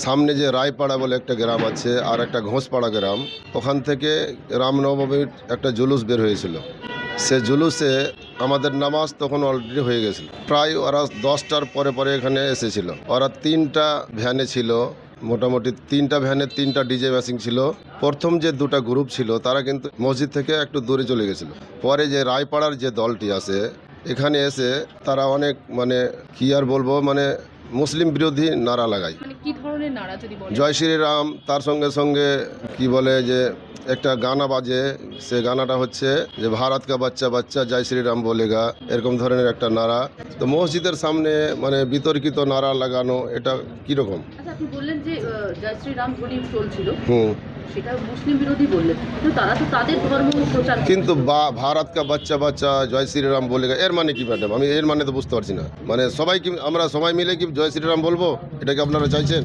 সামনে যে রায়পাড়া বলে একটা গ্রাম আছে আর একটা ঘোষপাড়া গ্রাম, ওখান থেকে রামনবমীর একটা জুলুস বের হয়েছিল। সে জুলুসে আমাদের নামাজ তখন অলরেডি হয়ে গেছিল। প্রায় ওরা 10টার পরে পরে এখানে এসেছিল। ওরা 3টা ভ্যানে ছিল, মোটামুটি 3টা ভ্যানে 3টা ডিজে ম্যাচিং ছিল। প্রথম যে 2টা গ্রুপ ছিল তারা কিন্তু মসজিদ থেকে একটু দূরে চলে গেছিল। পরে যে রায়পাড়ার যে দলটি আছে এখানে এসে তারা অনেক কি আর বলবো, মুসলিম বিরোধী নারা লাগায়। কি ধরনের নারা যদি বলেন? জয় শ্রীরাম, তার সঙ্গে সঙ্গে কি বলে যে একটা গানা বাজে, সে গানাটা হচ্ছে যে ভারত কা বাচ্চা বাচ্চা জয় শ্রীরাম বলেগা, এরকম ধরনের একটা নারা। তো মসজিদের সামনে বিতর্কিত নারা লাগানো, এটা কিরকম? আচ্ছা, আপনি বললেন যে জয় শ্রীরাম ধ্বনি চলছিল, হুম সেটা মুসলিম বিরোধী বললেন, কিন্তু তারা তো তাদের ধর্ম প্রচার কিন্তু ভারত কা বাচ্চা বাচ্চা জয় শ্রীরাম বলেগা, এর মানে কি ম্যাডাম? আমি এর মানে তো বুঝতে পারছি না। সবাই কি আমরা সবাই মিলে কি জয় শ্রীরাম বলবো? এটা কি আপনারা চাইছেন?